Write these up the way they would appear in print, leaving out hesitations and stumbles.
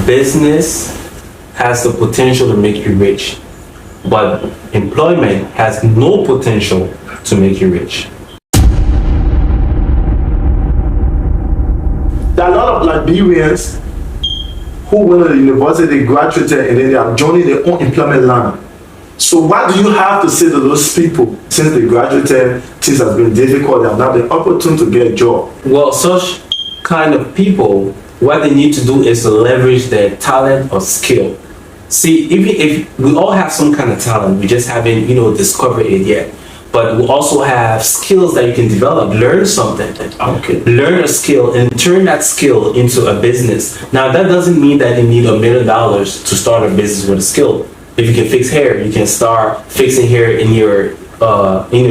business has the potential to make you rich, but employment has no potential to make you rich. There are a lot of Liberians who went to the university, they graduated, and then they are joining their own employment line. So what do you have to say to those people? Since they graduated, things have been difficult, they have not been opportune to get a job. Well, such kind of people, what they need to do is to leverage their talent or skill. See, even if we all have some kind of talent, we just haven't, discovered it yet. But we also have skills that you can develop. Learn something. Okay. Learn a skill and turn that skill into a business. Now, that doesn't mean that you need $1 million to start a business with a skill. If you can fix hair, you can start fixing hair in your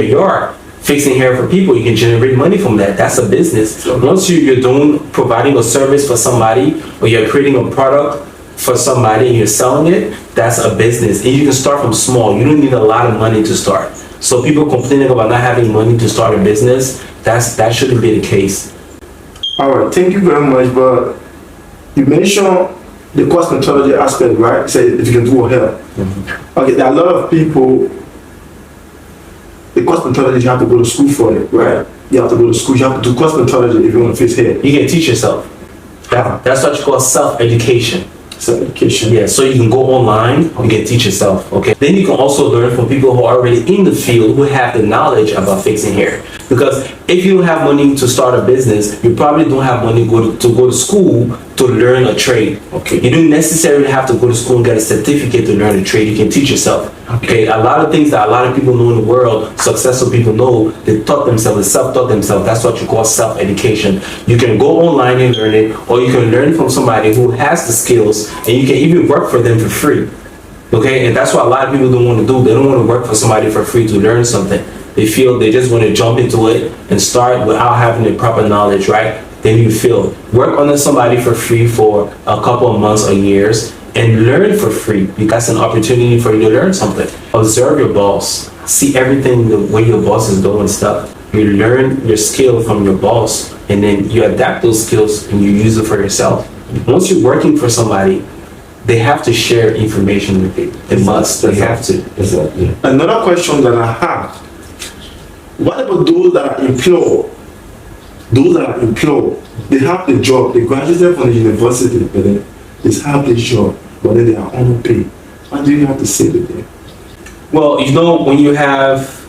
yard. Fixing hair for people, you can generate money from that. That's a business. Once you're providing a service for somebody, or you're creating a product for somebody and you're selling it, that's a business. And you can start from small. You don't need a lot of money to start. So people complaining about not having money to start a business, that shouldn't be the case. All right, thank you very much. But you mentioned the cost methodology aspect, right? Say if you can do help. Mm-hmm. Okay, there are a lot of people. The cost methodology, you have to go to school for it, right? You have to go to school. You have to do cost methodology if you want to fix hair. You can teach yourself. That's what you call self-education. Self-education. Yeah, so you can go online, you can teach yourself, okay? Then you can also learn from people who are already in the field, who have the knowledge about fixing hair. Because if you don't have money to start a business, you probably don't have money to go to school to learn a trade. Okay. You don't necessarily have to go to school and get a certificate to learn a trade. You can teach yourself. Okay. A lot of things that a lot of people know in the world, successful people know, they taught themselves, they self-taught themselves. That's what you call self-education. You can go online and learn it, or you can learn from somebody who has the skills, and you can even work for them for free. Okay, and that's what a lot of people don't want to do. They don't want to work for somebody for free to learn something. They feel they just want to jump into it and start without having the proper knowledge, right? Then you feel work under somebody for free for a couple of months or years and learn for free, because that's an opportunity for you to learn something. Observe your boss. See everything the way your boss is doing stuff. You learn your skill from your boss, and then you adapt those skills and you use it for yourself. Once you're working for somebody, they have to share information with you. They must. They have to. Exactly. Another question that I have: what about those that are employed? Those that are employed, they have the job. They graduated from the university, but then they have the job, but then they are unpaid. What do you have to say to them? Well, when you have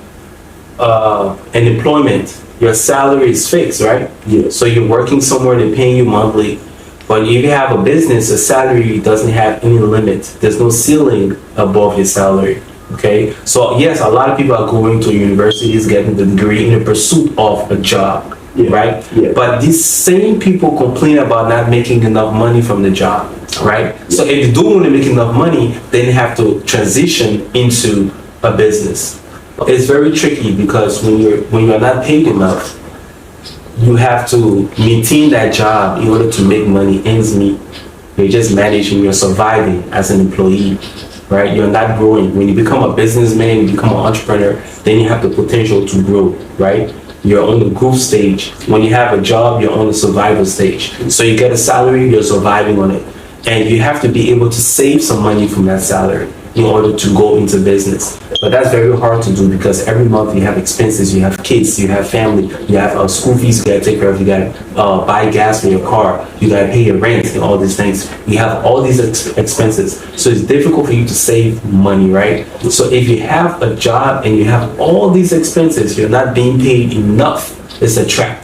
an employment, your salary is fixed, right? Yeah. So you're working somewhere, they're paying you monthly. But if you have a business, a salary doesn't have any limit. There's no ceiling above your salary. Okay? So yes, a lot of people are going to universities, getting the degree in the pursuit of a job. Yeah. Right? Yeah. But these same people complain about not making enough money from the job. Right? Yeah. So if you do want to make enough money, then you have to transition into a business. It's very tricky because when you're not paid enough, you have to maintain that job in order to make money, ends meet. You're just managing, you're surviving as an employee, right? You're not growing. When you become a businessman, you become an entrepreneur, then you have the potential to grow, right? You're on the growth stage. When you have a job, you're on the survival stage. So you get a salary, you're surviving on it. And you have to be able to save some money from that salary in order to go into business. But that's very hard to do because every month you have expenses, you have kids, you have family, you have school fees you gotta take care of, you gotta buy gas for your car, you gotta pay your rent and all these things. You have all these expenses. So it's difficult for you to save money, right? So if you have a job and you have all these expenses, you're not being paid enough, it's a trap.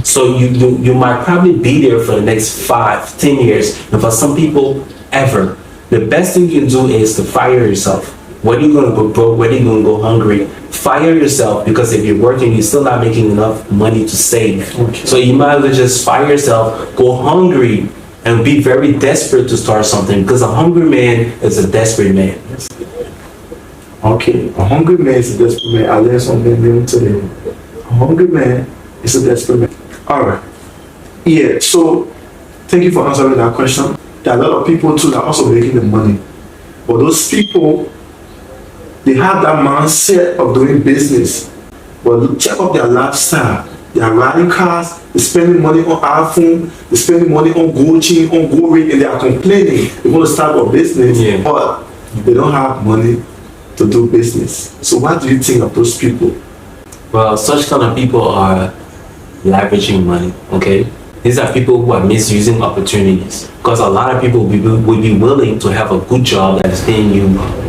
So you might probably be there for the next 5-10 years, and for some people, ever. The best thing you can do is to fire yourself. Whether you're going to go broke, whether you're going to go hungry, fire yourself, because if you're working, you're still not making enough money to save. Okay. So you might as well just fire yourself, go hungry, and be very desperate to start something, because a hungry man is a desperate man. Okay, a hungry man is a desperate man. I learned something new today. A hungry man is a desperate man. All right. Yeah, so thank you for answering that question. There are a lot of people too that are also making the money. But those people, they have that mindset of doing business. But check out their lifestyle. They are riding cars, they're spending money on iPhone, they're spending money on gold chain, on gold ring, and they are complaining. They want to start a business, Yeah. but they don't have money to do business. So what do you think of those people? Well, such kind of people are leveraging money, okay? These are people who are misusing opportunities, because a lot of people will be willing to have a good job that is paying you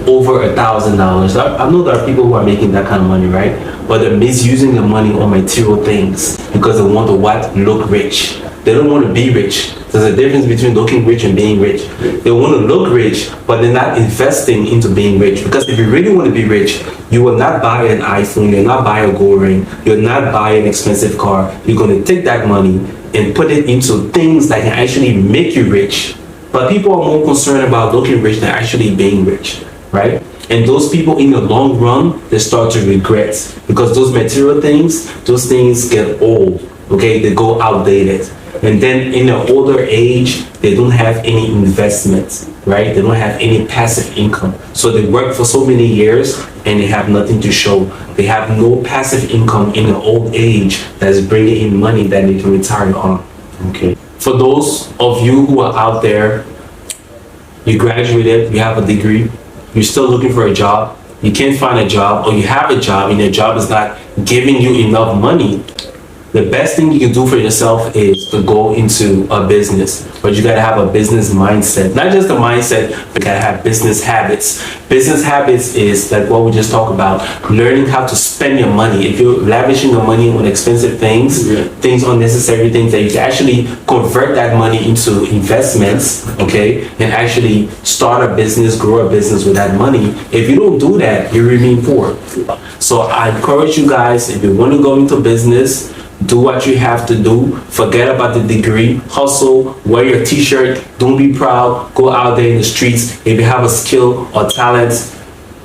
over $1,000. I know there are people who are making that kind of money, right? But they're misusing the money on material things because they want to what? Look rich. They don't want to be rich. There's a difference between looking rich and being rich. They want to look rich, but they're not investing into being rich. Because if you really want to be rich, you will not buy an iPhone, you'll not buy a gold ring, you'll not buy an expensive car. You're going to take that money and put it into things that can actually make you rich. But people are more concerned about looking rich than actually being rich, right? And those people in the long run, they start to regret, because those material things, those things get old, okay? They go outdated. And then in an older age, they don't have any investments, right? They don't have any passive income. So they work for so many years and they have nothing to show. They have no passive income in an old age that is bringing in money that they can retire on, okay? For those of you who are out there, you graduated, you have a degree, you're still looking for a job, you can't find a job, or you have a job and your job is not giving you enough money, the best thing you can do for yourself is to go into a business. But you gotta have a business mindset. Not just a mindset, but you gotta have business habits. Business habits is like what we just talked about, learning how to spend your money. If you're lavishing your money on expensive things, things unnecessary things, that you can actually convert that money into investments, okay, and actually start a business, grow a business with that money. If you don't do that, you remain poor. So I encourage you guys, if you want to go into business, do what you have to do. Forget about the degree. Hustle, wear your t-shirt, don't be proud, go out there in the streets. If you have a skill or talent,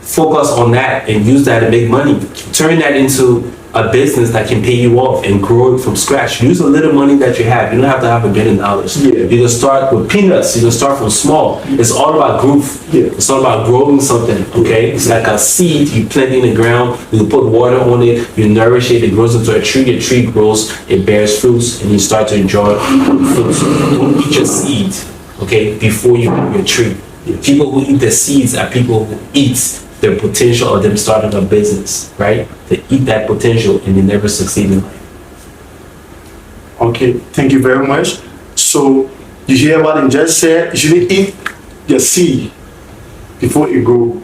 focus on that and use that to make money. Turn that into a business that can pay you off and grow it from scratch. Use a little money that you have. You don't have to have $1 billion. Yeah. You can start with peanuts. You can start from small. It's all about growth. Yeah. It's all about growing something, okay? It's like a seed you plant in the ground. You put water on it. You nourish it. It grows into a tree. The tree grows. It bears fruits, and you start to enjoy fruits. Don't eat your seed, okay, before you eat your tree. People who eat the seeds are people who eat their potential of them starting a business, right? They eat that potential and they never succeed in life. Okay, thank you very much. So you hear what him just said? You shouldn't eat your seed before it grow.